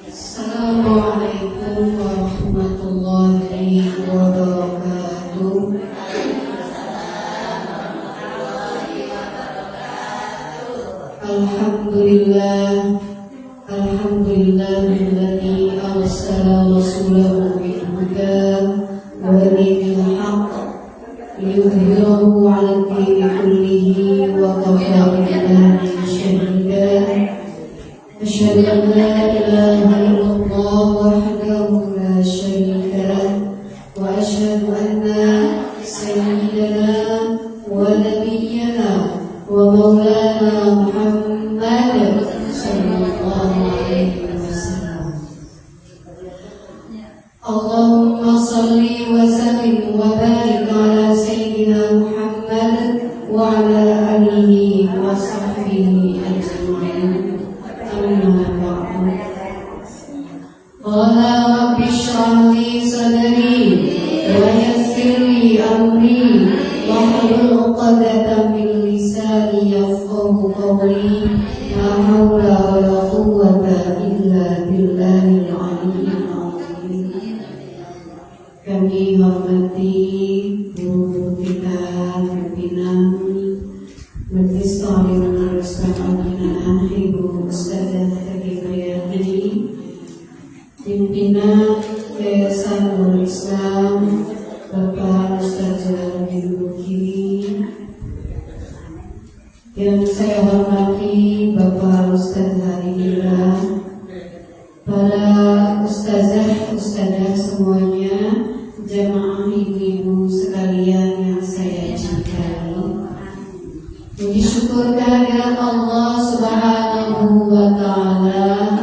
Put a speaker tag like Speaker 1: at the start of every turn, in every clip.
Speaker 1: Assalamualaikum warahmatullahi wabarakatuh. Alhamdulillah, alhamdulillahilladzi arsala rasulahu bil huda wa dinil haqq liyudhhirahu 'ala ad-dini kullihi wa kafaa billahi shahidan. Asyhadu an la ilaha illallah wahdahu la syarika lahu wa asyhadu anna sayyidana wa nabiyyana wa maulana Muhammad sallallahu alaihi wasallam. Allahumma salli wa sallim wa barik ala sayyidina Muhammad wa ala alihi wa sahbihi ajma'in. Qala rabbi shrah li sadri wa yassir li amri wahlul 'uqdatam min lisani yafqahu qawli. La haula wa la quwwata illa billahil 'aliyyil 'azim. Kami hormati guru kita, pimpinan Majelis Ta'lim meneruskan pembinaan Ibu Ustazah Hakimayati, pimpinan Yayasan Nurul Islam Bapak Ustazah Biluki, yang saya hormati Bapak Ustazah Hadira, para ustazah semuanya, jamaah ibu-ibu sekalian yang saya cintai. Puji syukur kehadirat Allah Subhanahu wa Ta'ala.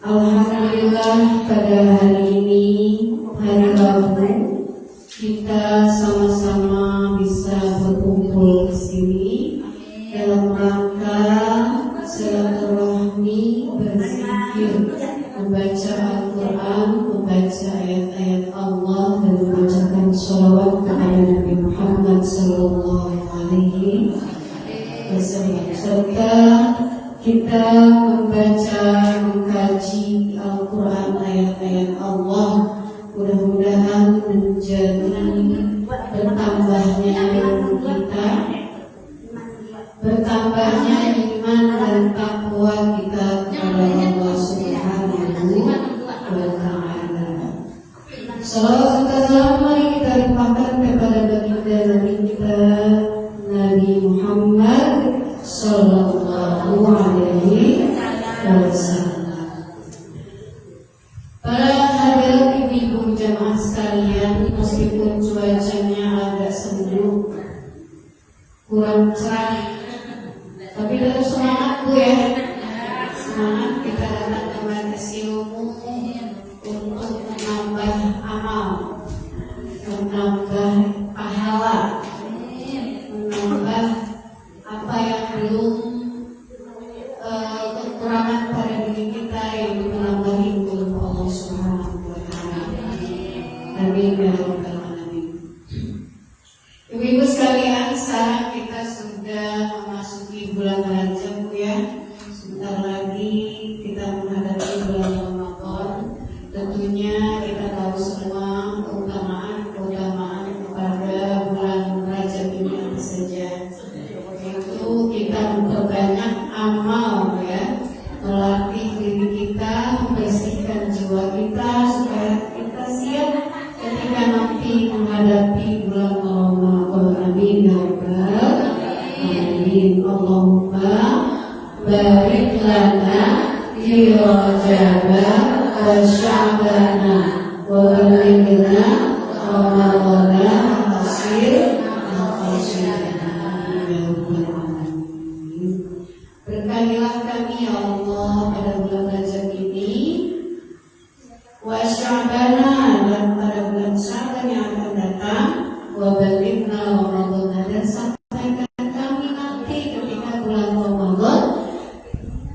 Speaker 1: Alhamdulillah, pada hari ini, hari Rabu, kita sama-sama bisa berkumpul di sini dalam rangka silaturahmi, berzikir, membaca Al-Quran, membaca ayat-ayat Allah, dan membacakan sholawat kepada Nabi Muhammad sallallahu alaihi wasallam, serta kita membaca, mengkaji Al-Quran, ayat-ayat Allah. Mudah-mudahan menjadi bertambahnya ilmu kita, bertambahnya iman dan takwa kita kepada Allah Subhanahu wa Ta'ala. Salawat serta salam mari kita limpahkan kepada baginda Nabi kita, Nabi Muhammad sallallahu alaihi wasallam. Para hadirin ibu-ibu jamaah sekalian, meskipun cuacanya agak sendu, kurang cerah, tapi tetap semangat Bu ya. Semangat kita datang ke majelis ilmu untuk menambah amal, menambah pahala, menambah apa yang belum kekurangan pada diri kita yang menambahi ilmu Allah Subhanahu wa Ta'ala. Amin ya rabbal alamin. Ibu-ibu sekalian, sekarang kita sudah memasuki bulan Rajab ya. Sebentar lagi kita menghadapi bulan Ramadan. Tentunya kita tahu semua keutamaan kepada bulan Rajab ini apa saja. Yaitu kita memperbanyak amal ya, melatih diri kita, membersihkan jiwa kita supaya kita siap ketika nanti menghadapi bulan Ramadan. Amin ya rabbal Allahumma barik lana fi Rajab wa Sya'bana wa balighna Ramadhan hasil berkanilah kami ya Allah pada bulan Rajab ini wa Sya'bana dan pada bulan Sya'ban yang akan datang wa balighna Ramadhan dan sampaikan kami nanti ketika bulan Ramadan.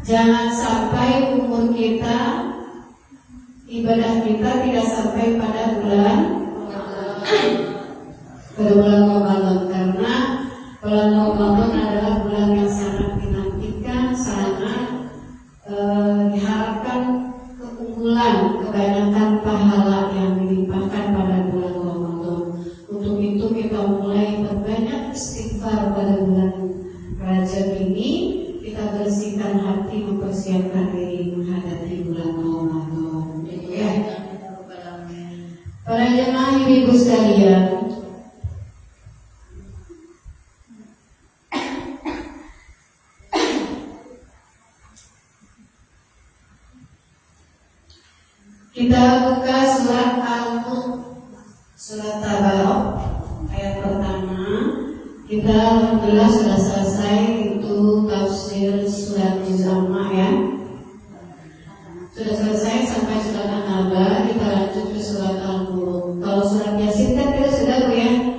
Speaker 1: Jangan sampai umur kita, ibadah kita tidak sampai pada bulan Ramadan, karena bulan Ramadan adalah bulan yang sangat dinantikan, sangat diharapkan keunggulan, kebanyakan pahala yang dilimpahkan pada bulan Ramadan. Untuk itu kita mulai berbanyak istighfar pada bulan Rajab ini. Kita bersihkan hati, mempersiapkan diri menghadapi bulan Ramadan. Ya. Para jemaah ibu sekalian, kita buka surat Al-Mulk, surat Tabarok, ayat pertama. Kita alhamdulillah sudah selesai itu tafsir surat Al-Juz-Amma ya. Sudah selesai sampai surat An-Naba, kita lanjut ke surat Al-Mulk. Kalau surat Yasin kan kita sudah ya.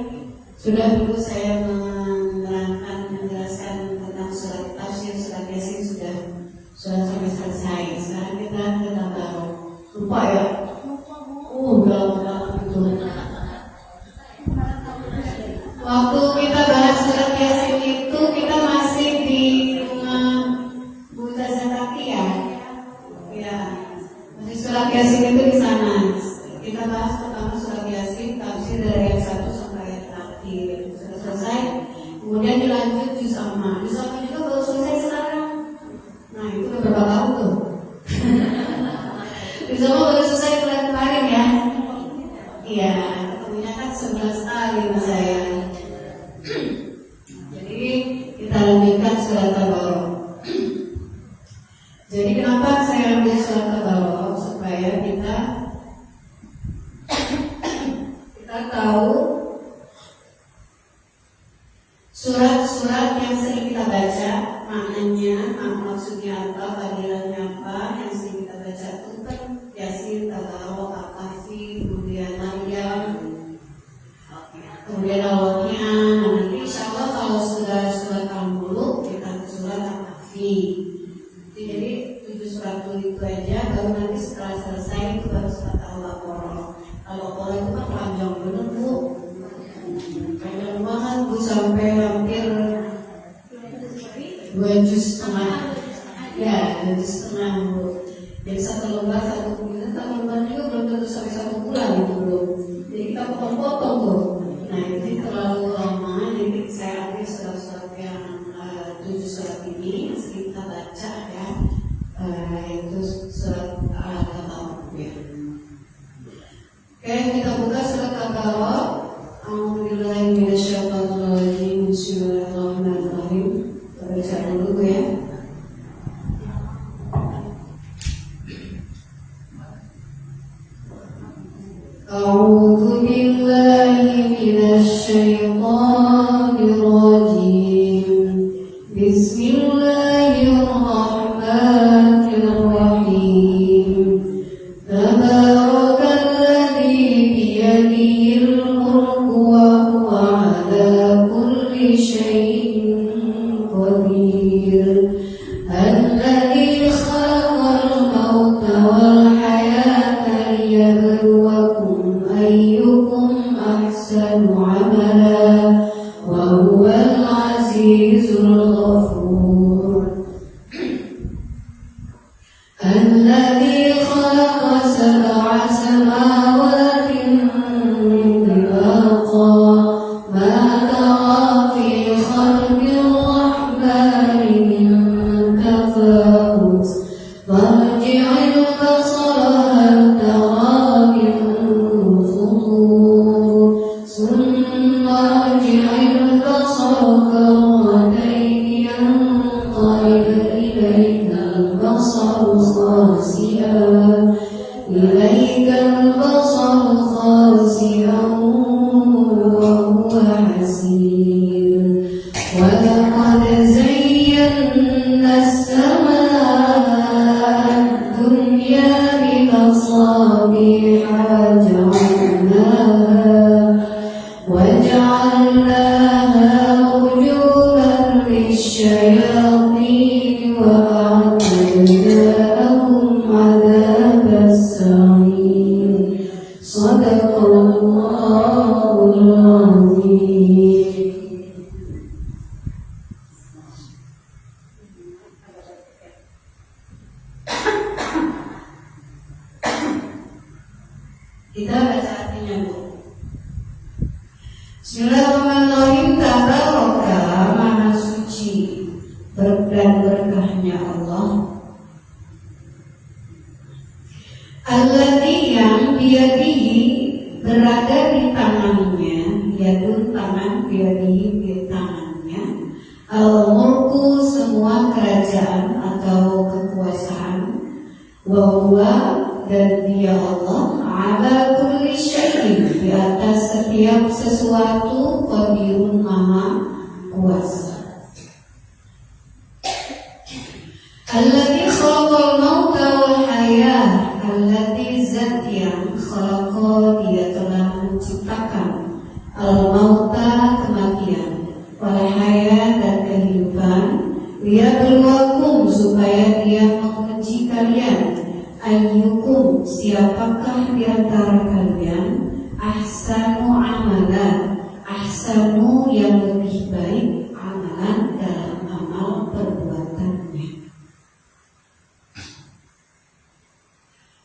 Speaker 1: Sudah dulu saya menjelaskan tentang surat tafsir surat Yasin sudah sampai selesai. Sekarang kita ke Tabarok. Lupa ya? Udah itu. Waktu kita bahas surat Yasin itu kita masih di rumah Bu Zazataki ya. Ya, masih surat Yasin itu di sana. Kita bahas pertama surat Yasin, tafsir dari ayat 1 sampai ayat terakhir. Sudah selesai. Kemudian dilanjut Juz Amma. Juz Amma juga baru selesai sekarang. Nah itu udah berapa tahun tuh? Juz Amma baru selesai bulan kemarin ya. Iya, ketemunya kan 11 kali sama saya. Jadi kita lanjutkan surat Tabarok. Jadi kenapa saya ambil surat Tabarok? Supaya kita tahu surat-surat yang sering kita baca, maknanya, maksudnya apa, panggilannya apa, yang sering kita baca itu kan Yasin, Tabarok, Al-Kahfi, kemudian Maryam, kemudian Al-Waqi'ah. Nanti insya Allah kalau sudah surat Al-Mulk kita ke surat Al-Kahfi. Jadi 7 surat dulu itu aja, baru nanti setelah selesai itu baru surat Al-Baqarah. Al-Baqarah itu kan panjang bener Bu, panjang banget Bu, sampai hampir 2 juz setengah. Ya, 2 juz setengah Bu. Jadi satu lembar 1 bulan, satu lembar juga belum tentu sampai 1 bulan itu belum. Jadi kita potong-potong tuh. Nah ini terlalu lama, jadi saya ambil surat-surat yang 7 surat ini yang sering kita baca ya, yaitu surat Al-Tabarok ya. Oke, kita buka surat Al-Tabarok. A'udzubillahi minasyaitonirrajim. Bismillahirrahmanirrahim. Kita baca dulu ya. A'udzu billahi minasyaitonir rajim. Bismillahirrahmanirrahim. Tabarakalladzi biyadihil mulku wa huwa ala kulli syai'in qadir. Alladzi khalaqal mauta wal hayata liyabluwakum ayyukum ahsanu amala wa huwal azizul ghafur. Alladzi khalaqa sab'a samawati tibaqa ma tara fi khalqir rahmani min tafawut farji'il basara hal tara min futur thumma arji'il basara karratayn وجعلناها رجوما للشياطين وأعتدنا لهم عذاب السعير صدق الله العظيم. Kita baca artinya, Bu. Bismillahirrahmanirrahim. Tabaraka, maha suci dan berkahnya Allah. Alladzi yang biyadihi berada di tangannya, yadun tangan, biyadihi di tangannya. Al-mulku semua kerajaan atau kekuasaan. Wa huwa dan dia Allah ala kulli syai'in di atas setiap sesuatu qadirun maha kuasa. Alladzi khalaqal mauta wal hayah, alladzi zat yang khalaqa dia telah menciptakan al mauta kematian wal hayah dan kehidupan liyabluwakum supaya dia menguji kalian ayyukum siapakah di antara kalian ahsanu amalan, ahsanu yang lebih baik amalan dalam amal perbuatannya.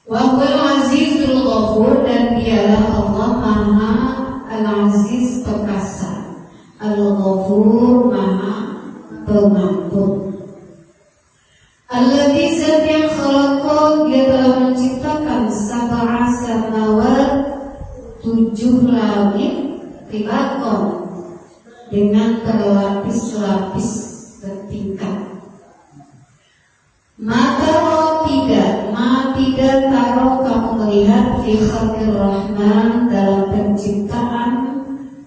Speaker 1: Wa huwal azizul ghafur dan dialah Allah maha al-aziz perkasa, al-ghafur maha pengampun. Alladzi zat yang khalaqa dia telah menciptakan sab'a samawat 7 langit tibaqan dengan berlapis-lapis bertingkat. Maka tidak taruh kamu melihat fi khalqir rahman dalam penciptaan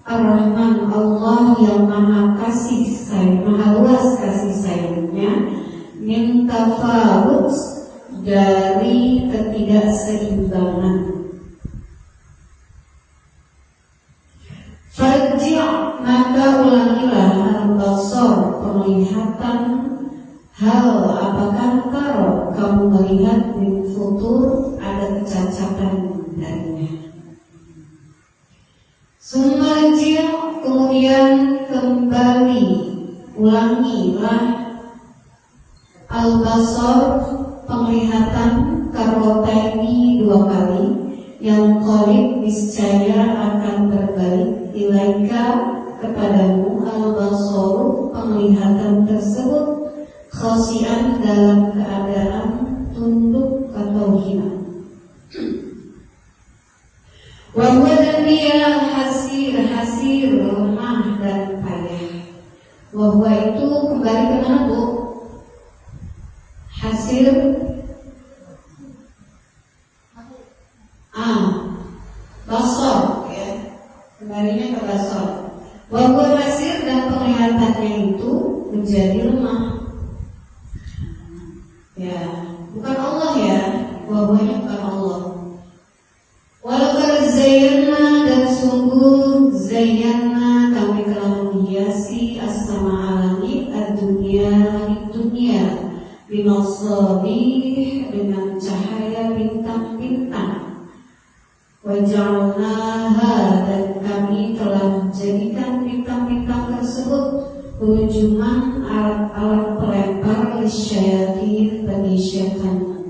Speaker 1: ar-rahman Allah yang maha kasih sayang, maha luas kasih sayangnya. Min tafawut dari ketidakseimbangan. Farji' maka ulangilah al-basar penglihatan hal apakah taruh kamu melihat min futur ada kecacatan darinya. Sumarji' kemudian kembali ulangilah al-basar penglihatan karrotaini 2 kali yang qalib niscaya akan berbalik ilaika kepadamu al-basar penglihatan tersebut khasian dalam keadaan tunduk atau hina. Wa huwa dan dia hasir lemah dan payah. Wa huwa itu kembali ke mana, Bu? Hasir basar ya, kembalinya ke basar. Wahwa hasir dan penglihatannya itu menjadi lemah ya, bukan Allah ya, wahwanya bukan Allah. Walaqad zayyana dan sungguh zayyana kami telah menghiasi as-sama langit ad-dunya bimasabih dengan cahaya bintang-bintang. Waja'alnaha dan kami telah menjadikan bintang-bintang tersebut rujuman alat-alat pelempar lisyayatin bagi syaitan.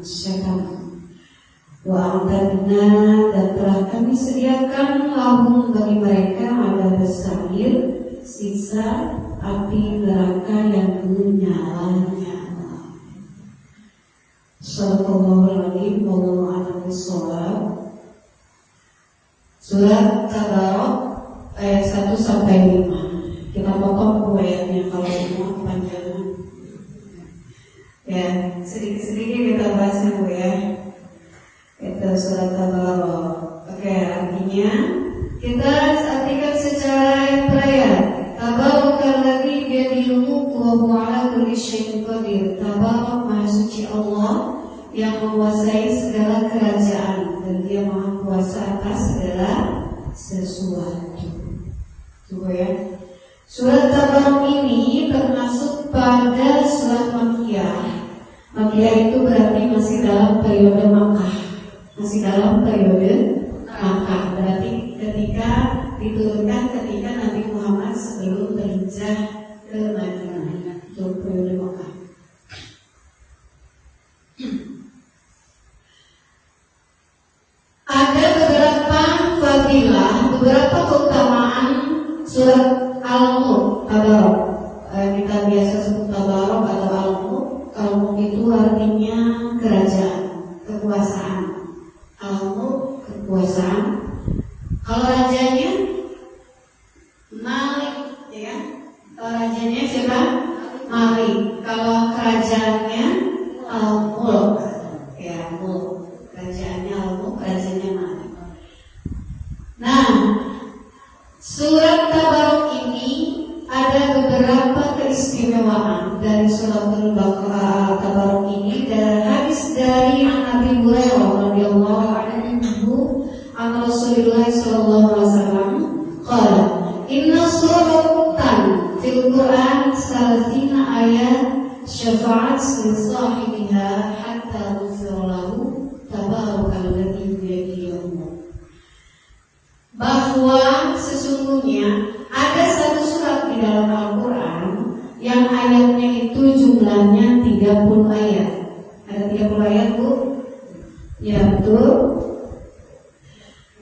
Speaker 1: Wa a'tadna dan telah kami sediakan lahum bagi mereka ada besair siksa api neraka yang menyalanya. Sallallahu wallahu a'lam bishawab. Surat Tabarak ayat 1 sampai 5. Kita potong ayatnya kalau semua kepanjangan. Ya, sedikit-sedikit kita bahasnya Bu ya. Itu surat Tabarak. Oke, artinya kita artikan secara ayat per ayat. Tabarakalladzii biyadihil mulku wa huwa 'alaa kulli syai'in qadir. Tabarak Maha Suci Allah yang menguasai segala kerajaan dan Dia Maha Kuasa atas segala Tunggu ya. Surat Tabarok ini termasuk pada surat Makkiyah. Makkiyah itu berarti masih dalam periode Makkah. Masih dalam periode Makkah. Berarti ketika diturunkan ketika Nabi Muhammad sebelum berhijrah ke Madinah. Itu periode Makkah. Ada beberapa fadilah, beberapa keutamaan surat Al-Mulk, Tabarok. Kita biasa sebut Tabarok atau Al-Mulk. Al-Mulk itu artinya kerajaan, kekuasaan. Al-Mulk, kekuasaan. Kalau rajanya Malik, ya. Kalau rajanya siapa? Malik. Kalau kerajaannya Al-Mulk, ya, Mulk. Kerajaannya Al-Mulk, kerajaannya Malik. Nah, surat Tabarok ini ada beberapa keistimewaan dari surat Tabarok ini. Dan hadis dari Nabi Hurairah radhiyallahu anhu an Rasulullah sallallahu alaihi wasallam qala inna suratan fil Quran 30 ayat syafa'at li sahibiha hatta ghufira lahu tabarakalladzi biyadihi al-mulk. Bahwa sesungguhnya ada satu surat di dalam Al-Quran yang ayatnya itu jumlahnya 30 ayat. Ada 30 ayat, Bu? Ya, betul.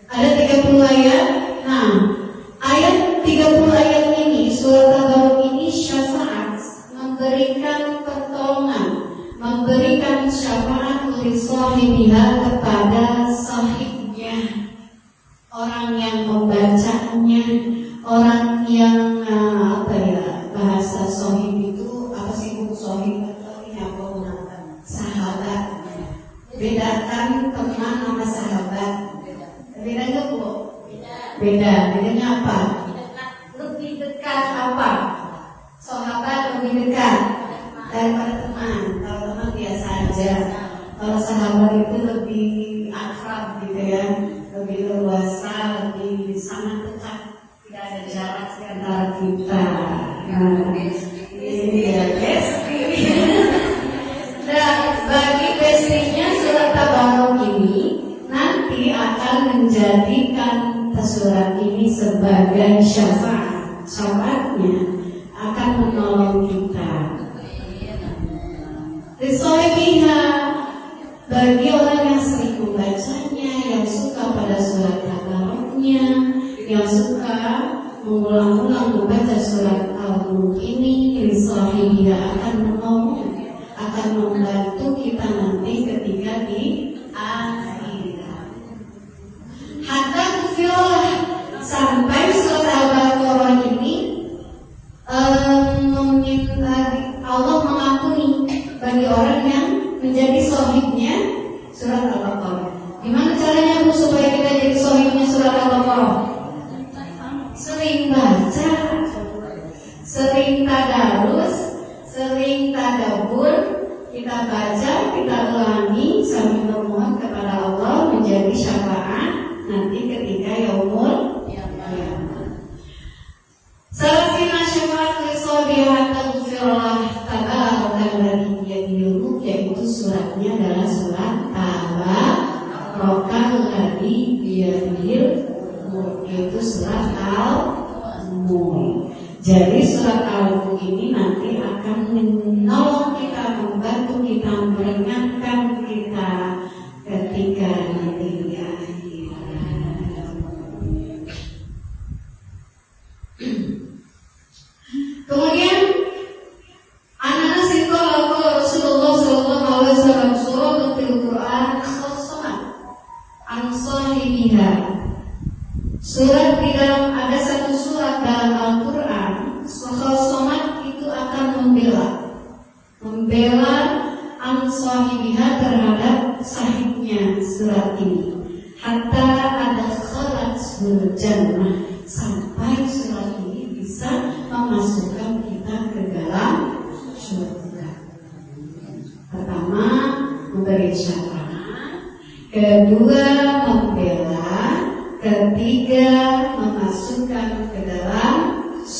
Speaker 1: Ada 30 ayat. Nah, ayat 30 ayat ini, surat Tabarok ini syafaat, memberikan pertolongan, memberikan syafaat li sahibiha kepada sahibnya. Orang yang membacanya, orang yang bahasa sohib itu apa sih, Bu? Sohib atau ini apa? Sahabat. Bedakan teman sama sahabat. Beda nggak, Bu? Beda. Bedanya apa? Lebih dekat apa? Sahabat lebih dekat daripada teman. Kalau teman biasa aja. Kalau sahabat itu lebih akrab gitu ya. Lebih luasa, lebih sangat dekat, tidak ada jarak di antara kita. Iya, besti. Dan bagi bestinya surat Tabarok ini nanti akan menjadikan surat ini sebagai syafaat. Syafaatnya akan menolong kita. Risoibiha bagi orang yang sering membacanya, yang suka pada surat Tabaroknya, yang suka mengulang-ulang membaca surat Al-Mulk ini, risoibiha akan menolong, akan membantu kita nanti ketika di akhirat. Hatta kufirlah, sampai surat Al-Baqarah ini Allah mengampuni bagi orang yang menjadi sohibnya surat Al-Baqarah. Gimana caranya, Bu, supaya kita jadi sohibnya surat Al-Baqarah? Sering baca, sering tadarus, sering tadabbur. Kita baca, kita ulangi sambil memohon kepada Allah menjadi syafaat nanti ketika yaumul qiyamah. Salafina syafaat li sabiha taghfirullah tabarakalladzi biyadihil mulk, yaitu suratnya adalah surat Tabarakalladzi biyadihil mulk, yaitu surat Al-Mulk. Jadi surat Al-Mulk ini nanti akan menolong kita, membantu kita, meringankan kita ketika nanti di akhirat. Kemudian anak-anak singkong Rasulullah SAW surat fil Quran khosomat an-sahibiha. Surat di dalam, ada satu surat dalam Al-Quran, khosomat itu akan membela an-sahibiha terhadap sahibnya surat ini. Hatta ada khalat jannah, sampai surat ini bisa memasukkan kita ke dalam surga. Pertama, memberi syafaat. Kedua, membela. Ketiga, memasukkan ke dalam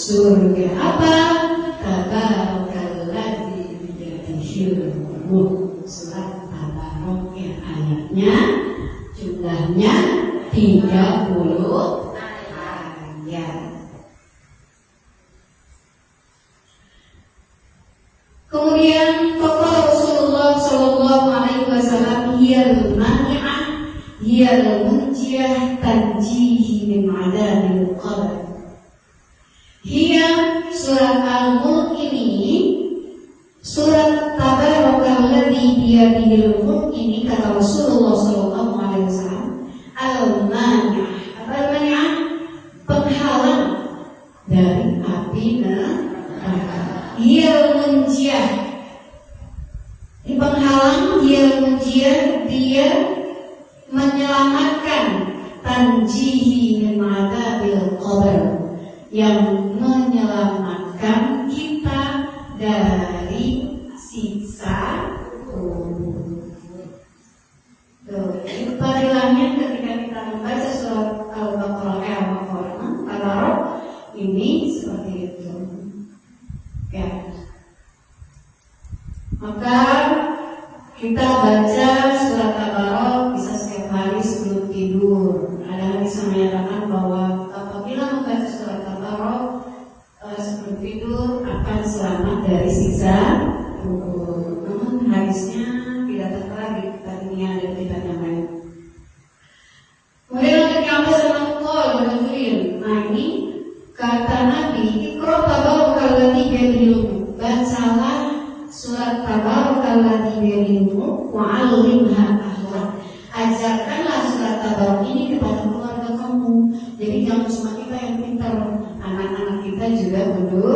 Speaker 1: surga apa? Tabarakalladzi biyadihil mulk. Surat Tabarok ya, ayatnya jumlahnya 30 ayat. Kemudian faqala Rasulullah sallallahu alaihi wasallam hiyal mani'ah hiyal munjiyah tanjihi min adabil qabr. Hiya surat Al-Mulk ini, surat Tabarakalladzi biyadihil mulk ini, kata Rasulullah sallallahu alaihi wasallam, al-mani'ah. Apa al-mani'ah? Penghalang dari api neraka. Hiyal munjiyah, di penghalang, hiyal munjiyah, dia menyelamatkan, tanjihi min adabil qabr, yang menyelamatkan kita dari siksa kubur. Itu fadilahnya ketika kita membaca surat Al-Baqarah, Al-Baqarah ini seperti itu. Ya. Maka kita baca surat Al-Baqarah bisa setiap hari sebelum tidur. Ada hadis yang menyatakan bahwa apabila membaca surat Al-Baqarah sebelum tidur akan selamat dari siksa kubur. Namun hadisnya tidak tertera di kitab ini, ada di kitab yang lain. Kemudian untuk yang sama Qul Rasulin. Nah ini kata Nabi, Iqra Tabarakalladzi biyadihil mulk. Bacalah surat Tabarakalladzi biyadihil mulk wa 'allimha ahlak. Ajarkanlah surat Tabarak ini kepada keluarga kamu. Jadi jangan cuma kita yang pintar, anak-anak kita juga kudu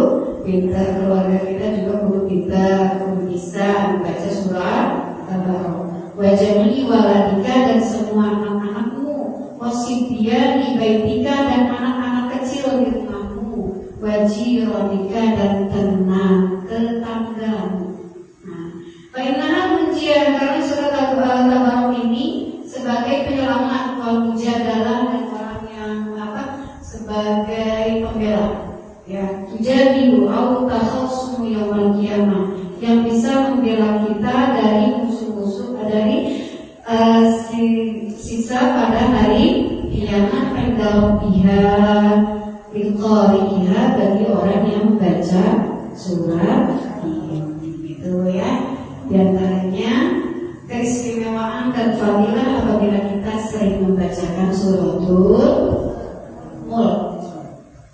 Speaker 1: pintar, keluarga kita juga kudu pintar, kudu bisa membaca surat Tabarak. Wa jami'i waladika, dan semua anak-anakmu, wasibiyani baitika, dan anak-anak kecil di rumahmu, wajironika, dan tenang tetanggamu. Nah, baiklah munjian, karena surat Tabarak ini sebagai penyelamat, wal mujadalah, dan orang yang sebagai pembela, ya, tujadilu au takhassumu yaumil qiyamah, yang bisa membela kita dari musuh-musuh, dari sisa pada hari kiamat, endal pihak biqari'iha, bagi orang yang membaca surat ini, gitu ya. Di antaranya keistimewaan dan fadilah apabila kita sering membacakan suratul Mulk.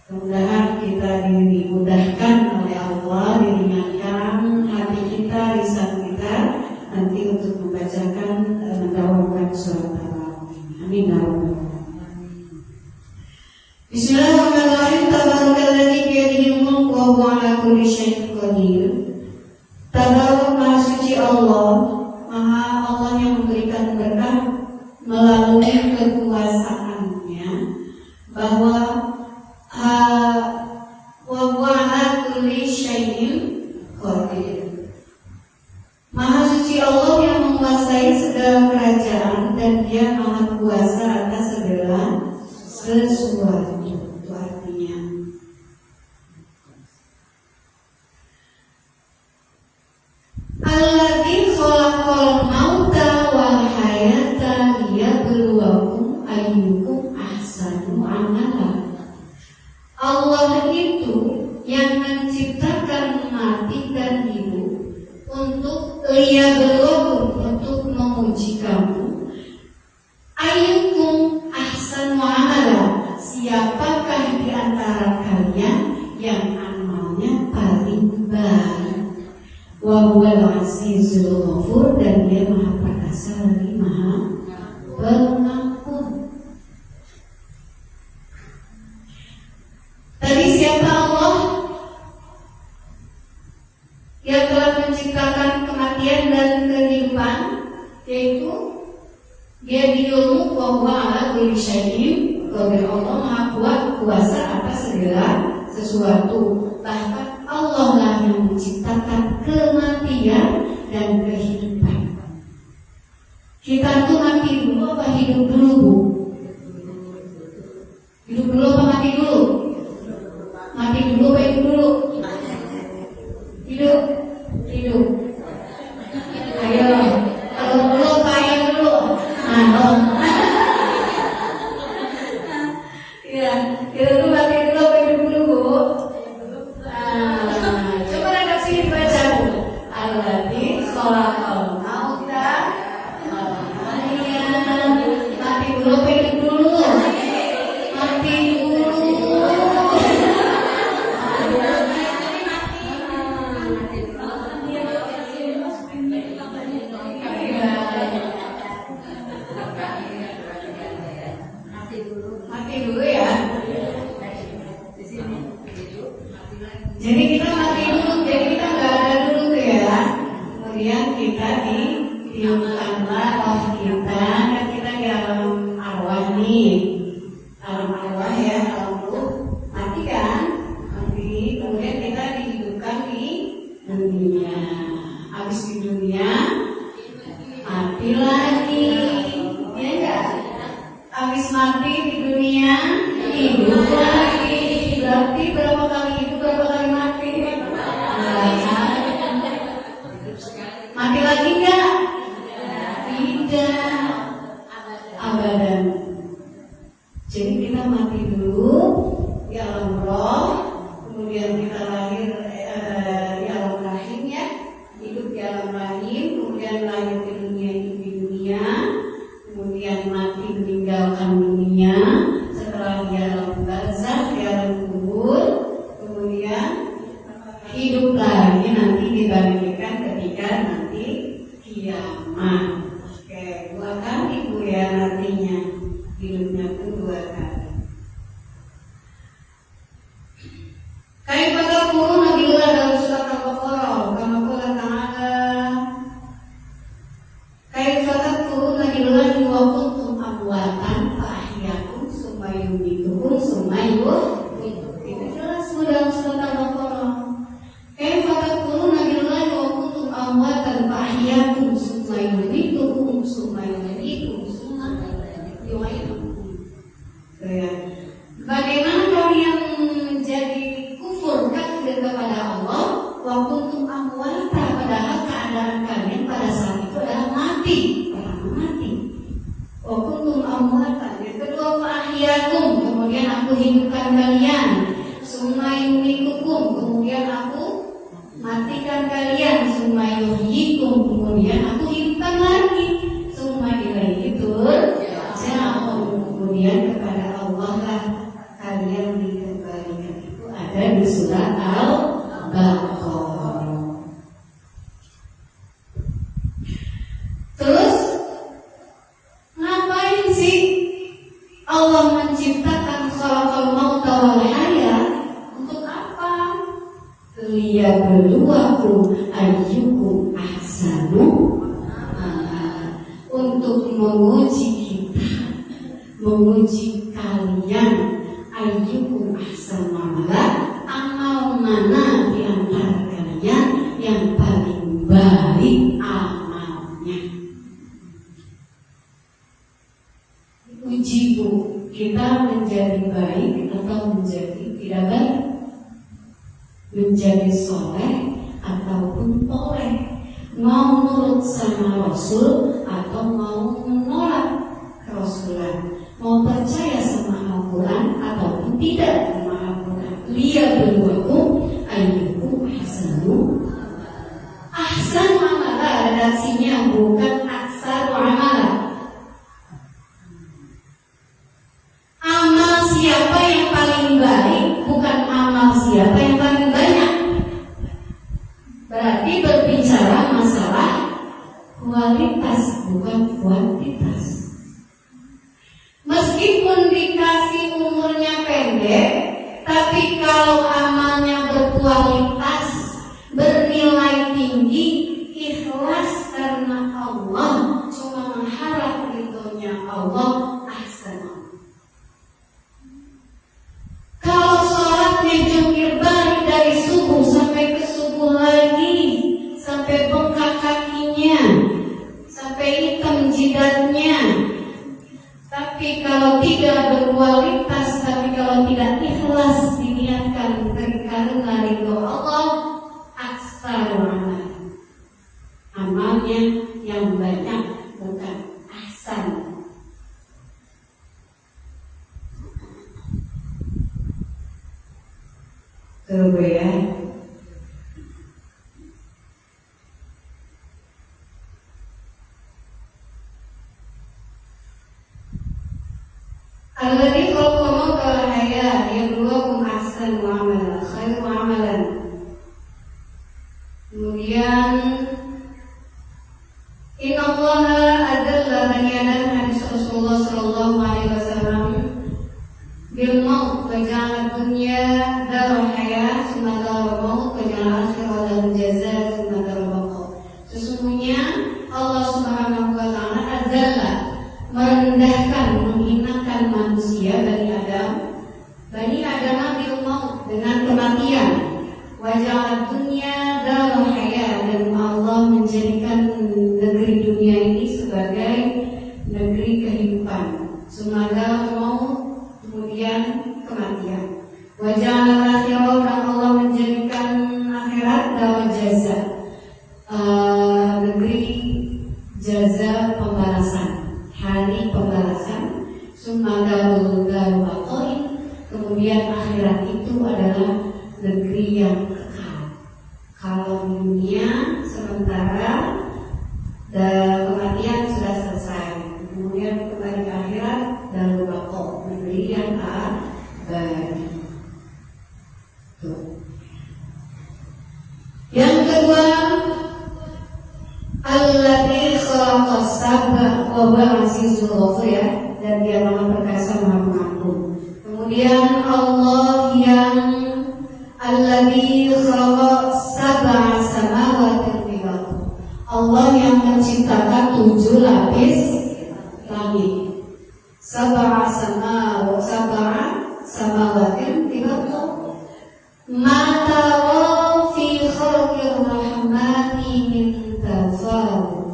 Speaker 1: Mudah-mudahan kita dimudahkan oleh Allah, diringankan hati kita, lisan kita nanti untuk membacakan, mendawamkan surat Al-Baqarah. Amin ya rabbal alamin. Bismillahirrahmanirrahim. Tabarakalladzi biyadihil mulk wa huwa 'ala kulli syai'in qadir. Tabarak, Maha suci Allah, Maha Allah yang memberikan berkah melalui kekuasaannya, bahwa wa huwa 'ala kulli syai'in qadir. Maha suci Allah yang menguasai segala kerajaan, dan Dia Maha kuasa atas segala sesuatu. Itu artinya alladzi khalaqal mauta wal hayata liyabluwakum ayyukum ahsanu amala. Allah itu yang menciptakan mati dan hidup untuk liyabluwakum, untuk menguji kamu, ayyukum ahsanu amala, siapakah di antara kalian yang amalnya paling baik. Wa huwal azizul ghafur, dan Dia Maha perkasa lagi Maha pengampun. Tadi siapa Allah yang telah menciptakan kematian dan kehidupan, yaitu Dia diilmu wa huwa 'ala kulli syai'in qadir. Allah Maha kuat, kuasa atas segala sesuatu. Bahkan Allah lah yang menciptakan kematian dan kehidupan. Kita tuh mati dulu apa hidup dulu, Bu? Hidup dulu apa mati dulu? Mati dulu, baik dulu. Hidup, hidup. Ayo, kalau dulu payah dulu. Nah, ya, kita dulu mati dulu, baik dulu, Bu. Nah, coba anak sini baca, Bu. Al-Fatih, sholat al-mauta, mati dulu, baik dulu. Mati dulu. Mati dulu ya. Jadi kita mati dulu, jadi kita nggak ada dulu tuh ya. Kemudian kita ditiupkanlah roh kita, dan kita di alam arwah nih, alam arwah ya, alam ruh. Mati kan? Mati. Kemudian kita dihidupkan di dunia. Habis di dunia, mati lagi. Ya enggak? Habis mati di dunia, hidup lagi. Berarti berapa kali hidup, berapa kali mati? Mati lagi enggak? Tidak. Abadan. Jadi kita mati dulu di alam roh, kemudian kita lahir di alam rahim ya, hidup di alam rahim, kemudian lahir di dunia, hidup di dunia, kemudian mati meninggalkan dunia, setelah di alam barzakh, di alam kubur, kemudian hidup lagi nanti dibangkitkan ketika nanti kiamat. Oke, 2 kali Bu ya artinya hidupnya pun 2 kali. Kaifa takfuruna billah dalam surat Al-Baqarah, kama qala ta'ala. Kaifa takfuruna billahi wa kuntum amwatan fa ahyaakum tsumma yumitukum tsumma yuhyikum. Itu jelas dalam surat Al-Baqarah. Kaifa takfuruna billahi wa kuntum amwatan fa ahyaakum tsumma yumitukum tsumma yuhyikum tsumma yuhyikum. Bagaimana kalian menjadi kafir kepada Allah, wa kuntum amwata, padahal keadaan kalian pada saat itu adalah mati, orang mati. Wa kuntum amwata, yang kedua fa ahyaakum, kemudian aku hidupkan kalian. Summa yumitukum, kemudian aku matikan kalian. Summa yuhyikum, kemudian aku hidupkan lagi. Summa ilaihi turja'un, kemudian kepada Allah lah kalian dikembalikan. Itu ada di surat Al-Baqarah. Terus ngapain sih Allah menciptakan khalaqal mauta wal hayat? Untuk apa? Liyabluwakum ayyukum ahsanu amala. Untuk menguji kita, menguji kalian. Ayyukum ahsanu amala, amal mana di antara kalian yang paling baik amalnya. Uji Bu, kita menjadi baik atau menjadi tidak baik, menjadi soleh ataupun toleh, mau nurut sama Rasul atau mau menolak Rasulan, mau percaya sama Al-Quran ataupun tidak sama Al-Quran. Liyabluwakum ayyukum ahsanu amala, redaksinya bukan aksaru amala. Amal siapa yang paling baik, bukan amal siapa yang paling banyak. Berarti berbicara masalah kualitas, bukan kuantitas. Meskipun dikasih umurnya pendek, tapi kalau amalnya berkualitas, bernilai tinggi, ikhlas karena Allah, cuma mengharap ridhonya Allah, ahsan. Kalau sholatnya jungkir balik dari subuh sampai ke subuh lagi, sampai bengkak kakinya, sampai hitam jidatnya, tapi kalau tidak berkualitas, tapi kalau tidak ikhlas diniatkan Coba ya. Alladzi khalaqa al-mauta wal hayata liyabluwakum ahsanu amala khairu amalan. Kemudian Inna Allaha adzalla bani Adam, hadis Rasulullah sallallahu alaihi wasallam, bil maut wa ja'ala dunya darul hayat summa darul maut wa ja'ala akhirah darul jazaa summa darul baqa. Sesungguhnya Allah Subhanahu wa taala adzalla, merendahkan, menghinakan manusia Bani Adam bil maut, dengan kematian, wa ja'ala dunya darul hayat, dan Allah menjadikan negeri dunia ini sebagai negeri kehidupan. Sumada maut, kemudian kematian. Wajah akhirah, dan Allah menjadikan akhirat darul jaza, negeri jaza, pembalasan, hari pembalasan. Sumada darul baqain, kemudian akhirat itu adalah negeri yang kekal. Kalau dunia sementara dan kematian sudah selesai, kemudian kembali ke akhirat dan baqa, negeri yang abadi. Yang kedua, alladzi khalaqas sab'a wa huwa azizul ghafur, ya, dan Dia Maha Perkasa, Maha Pengampun. Kemudian Allah yang alladzi khalaqas sab'a samawati tibaqa, Allah yang menciptakan 7 lapis langit. Sab'a samawatin tibaqa, ma tara fi khalqir rahmani min tafawut.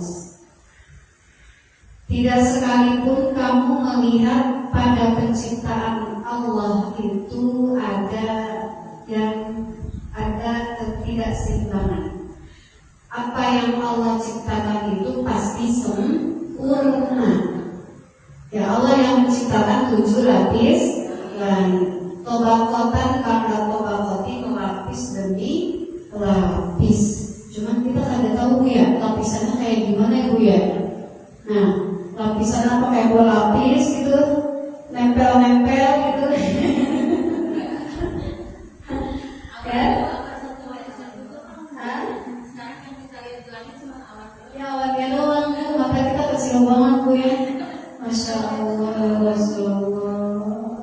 Speaker 1: Tidak sekalipun kamu melihat pada penciptaan Allah itu ada ketidakseimbangan. Apa yang Allah ciptakan itu pasti sempurna. Ya, Allah yang menciptakan 7 lapis langit. Tobakotan karena tobakoti, melapis demi lapis. Cuman kita kada tahu ya lapisannya kayak gimana ya Bu ya. Nah, lapisannya pakai bola lapis gitu, nempel-nempel gitu. Ya. Ya awannya doang Bu, mata kita kecil banget Bu ya. Masya Allah, Rasulullah.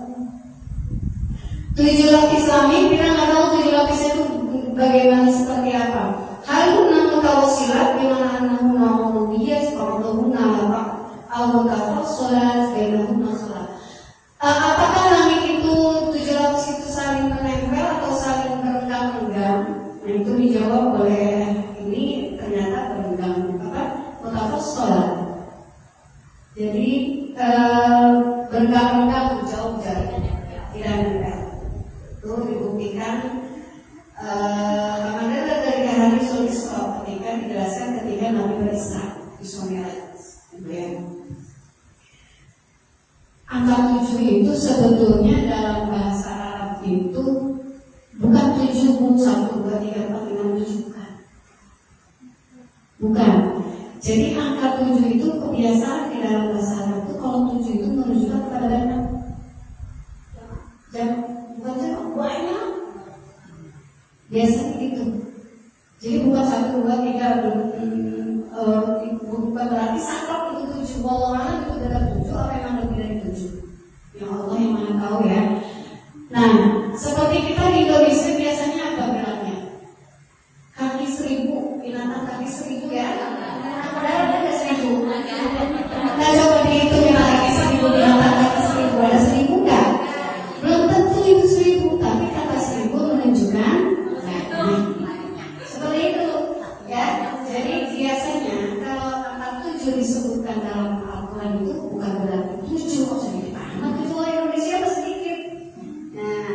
Speaker 1: 7 lapis langit, kita nggak tahu 7 lapis itu bagaimana, seperti apa. Haluna mutawassilat bimana annahuna umumiyah sepertuhuna al-mutafassalat bainahuna khalaq. Apakah langit itu 7 lapis itu saling menempel atau saling berenggang-enggang? Nah, itu dijawab oleh ini, ternyata berenggang, mutafassalat. Jadi berenggang-enggang jauh jaraknya, tidak nempel. Itu dibuktikan Ramadan dari hadis Isra ketika dijelaskan ketika Nabi berisra Isra Mi'raj. Angka 7 itu sebetulnya dalam bahasa Arab itu bukan 7, 1, 2, 3, 4, 5, 7, bukan. Jadi angka 7 itu kebiasaan di dalam bahasa Arab itu, kalau 7 itu menunjukkan kepada banyak. Dan bukan banyak. Biasanya gitu. Jadi bukan 1, 2, 3, bukan berarti saklek itu 7. Wallahualam itu ada 7 atau memang lebih dari 7. Ya Allah yang Maha tahu ya. Nah, seperti kita di Indonesia biasanya apa bilangnya? Kaki 1000, binatang kaki 1000 ya. Padahal ada 1000. Nah, coba dihitung binatang kaki 1000, binatang kaki 1000, ada 1000 enggak? Belum tentu itu 1000, tapi kata 1000 menunjukkan seperti itu ya. Jadi biasanya kalau angka 7 disebutkan dalam Al-Quran itu bukan berarti 7 kok sedikit amat 7 orang Indonesia apa sedikit. Nah,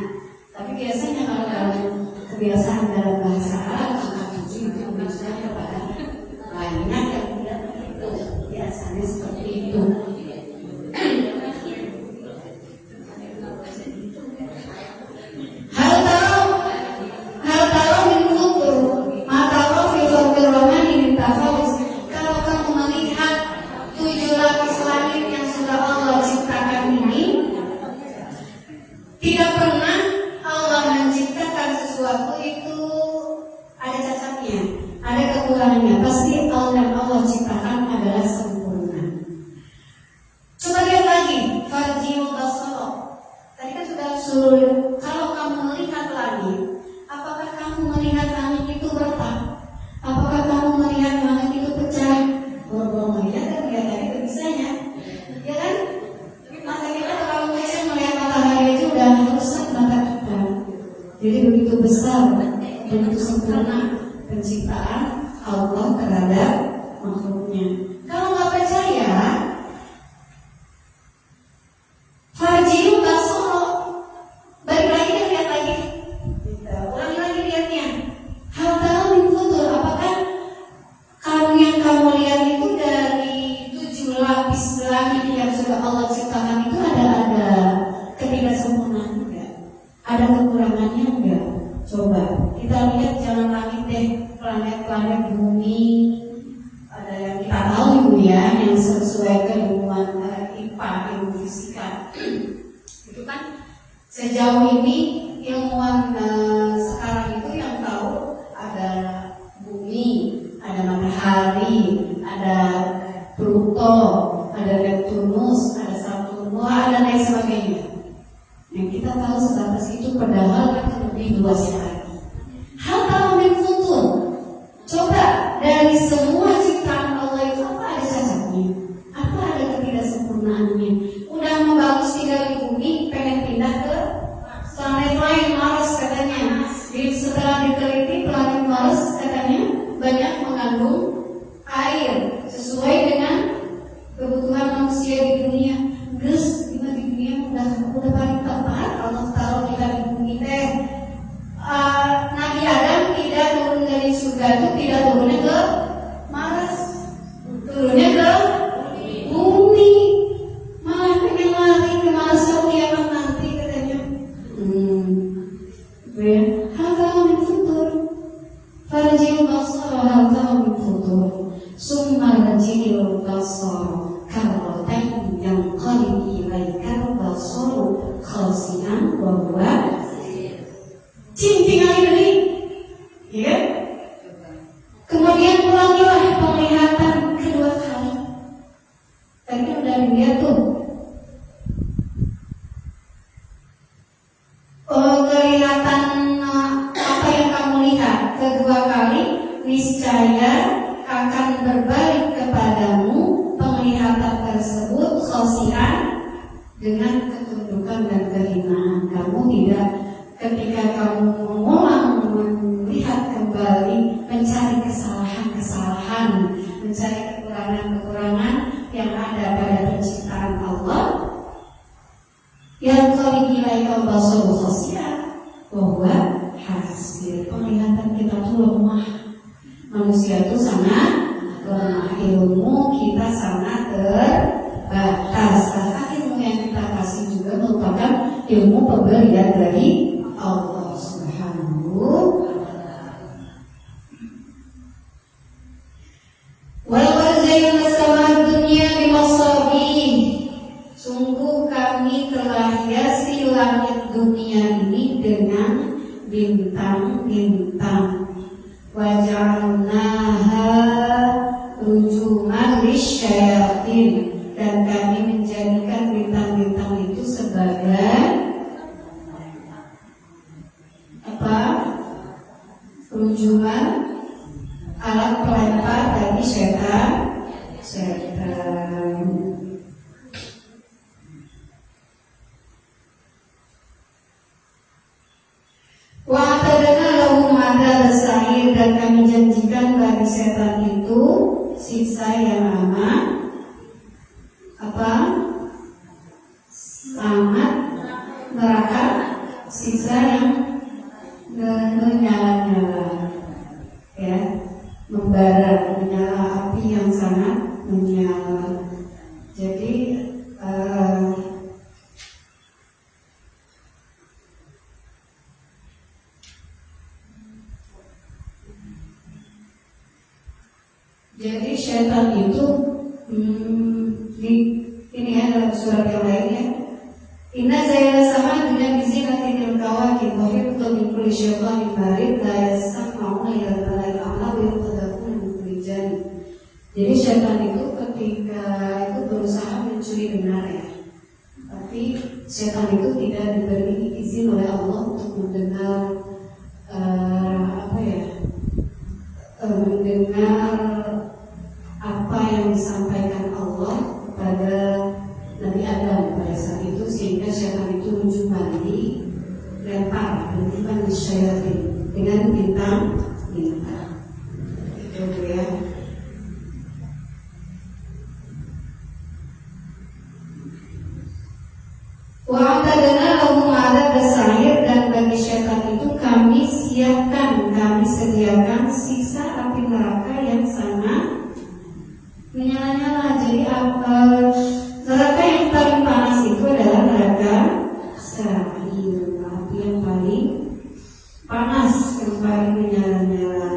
Speaker 1: tapi biasanya kalau dalam kebiasaan dalam bahasa Arab angka 7 itu menunjukkan kepada banyak yang tidak begitu. Biasanya seperti itu. Hal tahu begitu besar, begitu sempurna penciptaan Allah terhadap makhluknya. Kalau nggak percaya, farji'u basara, balik lagi dan lihat lagi, ulangi lagi lihatnya. Hal tahu min futur, apakah kamu yang kamu lihat itu dari 7 lapis langit yang sudah Allah ciptakan itu ada ketidaksempurnaan enggak? Ada kekurangannya enggak? Coba kita lihat jalan langit deh, planet-planet bumi. Ada yang kita tahu ya, yang sesuai keilmuan IPA, ilmu fisika. Itu kan sejauh ini ilmuwan sekarang itu yang tahu ada bumi, ada matahari, ada Pluto, ada Neptunus, ada Saturnus, ada lain sebagainya. Yang kita tahu sebatas itu, padahal kan lebih luas lagi. Hal tahu min futur. Coba dari semua ciptaan Allah itu apa ada cacatnya? Apa ada ketidaksempurnaannya? Udah mau bagus tinggal di bumi, pengen pindah ke planet lain, Mars katanya. Setelah diteliti, planet Mars katanya banyak mengandung air sesuai dengan kebutuhan manusia di dunia. Terus kita di dunia udah paling tepat Allah taruh kita di bumi teh. Nabi Adam tidak turun dari surga itu, tidak turunnya ke Mars, turunnya ke bumi. Malah pengen lari ke Mars kiamat nanti katanya. Hal tahu min futur, farji'u basara hal tahu min futur, summa raji'il basara karratain yang qalib ilaikal basaru khasi'an wa huwa tinggal ini, ya. Kemudian ulangilah penglihatan kedua kali. Tadi kan udah dilihat tuh. Kelihatan apa yang kamu lihat kedua kali, niscaya akan berbalik kepadamu penglihatan tersebut khasi'an, dengan ketundukan dan kehinaan. Kamu tidak, ketika kamu mengulang melihat kembali, mencari kesalahan-kesalahan, mencari kekurangan-kekurangan yang ada pada penciptaan Allah, yang kali ilaikal basaru khasi'an bahwa hasil penglihatan kita tuh lemah. Manusia itu sangat lemah, ilmu kita sangat terbatas. Karena ilmu yang kita kasih juga merupakan ilmu pemberian dari Allah Subhanahu wa ta'ala. Walaqad zayyana as-samaa'a ad-dunya bimasabih. Sungguh kami telah hiasi langit dunia ini dengan bintang-bintang. Wa ja'alnaha rujuman lisyayatin, dan kami menjadikan bintang-bintang itu sebagai apa? Rujuman, alat pelempar dari setan. Wa atadana lahum adzab as-sa'ir, dan kami janjikan bagi setan itu siksa yang amat apa? Sangat neraka, siksa yang menyala-nyala, ya, membara, menyala, api yang sangat menyala. Jadi jadi syaitan itu ini ada surat yang lainnya. Inna zayyana sama dunia bizinatil kawakib wa hifdhan min kulli syaitanin marid la yasma'una ila al-mala'il a'la wa yuqadafuna min kulli janib. Jadi syaitan itu ketika itu berusaha mencuri dengar, ya. Tapi syaitan itu tidak diberi izin oleh Allah untuk mendengar mendengar apa yang disampaikan Allah kepada Nabi Adam pada saat itu, sehingga syaitan itu rujukan lempar, rujukan di syaitan Zatin dengan bintang-bintang. Itu ya. Wa'atadana lahum adab sa'ir, dan bagi syaitan itu kami sediakan siksa api neraka yang sangat menyala-nyala. Jadi neraka yang paling panas itu adalah neraka sa'ir, api yang paling panas, yang paling menyala-nyala.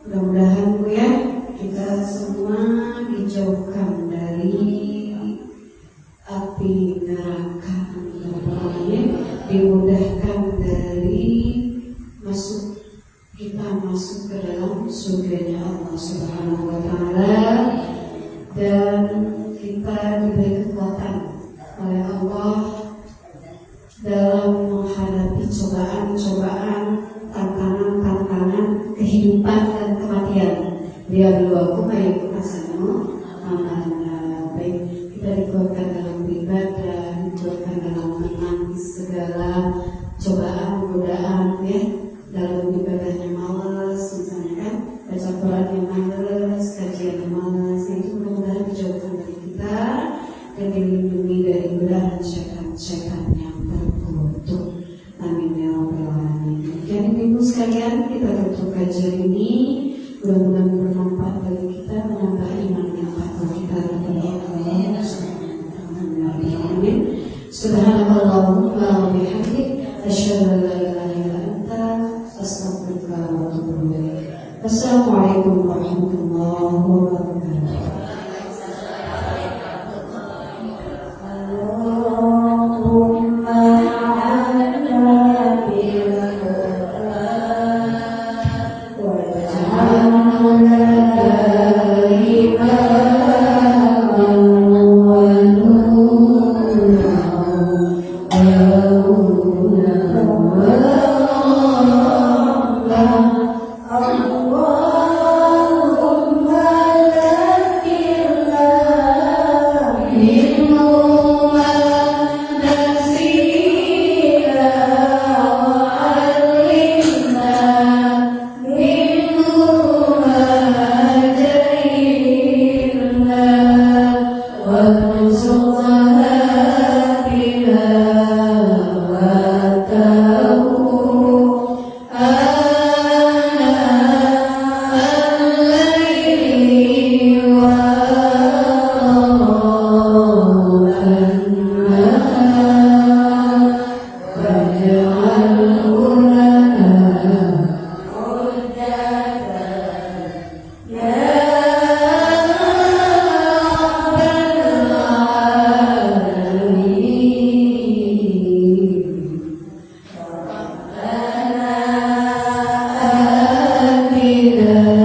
Speaker 1: Mudah-mudahan Bu ya, kita semua dijauhkan dari api neraka, dimudahkan dari kita masuk ke dalam surganya Allah Subhanahu wa Ta'ala, dan kita diberi kekuatan oleh Allah dalam menghadapi cobaan-cobaan, tantangan-tantangan kehidupan dan kematian. Dia berlaku baik asano amanah. Baik, kita dikuatkan dalam beribadah, dikuatkan dalam menang segala cobaan, godaan ya. Dalam ibadahnya malas, misalnya kan, baca Qurannya malas, kajiannya malas, itu mudah-mudahan dijauhkan dari kita dan dilindungi dari godaan syaitan yang terkutuk. Amin ya rabbal alamin. Jadi ibu sekalian, kita tutup kajian ini, mudah-mudahan bermanfaat bagi kita, menambah iman yang patuh kita kepada Allah Subhanahu wa Ta'ala. Subhanallahumma wa bihamdik, asyhadu an la ilaha illa anta, astaghfiruka wa atubu ilaik. Wassalamualaikum warahmatullahi wabarakatuh.
Speaker 2: Yeah.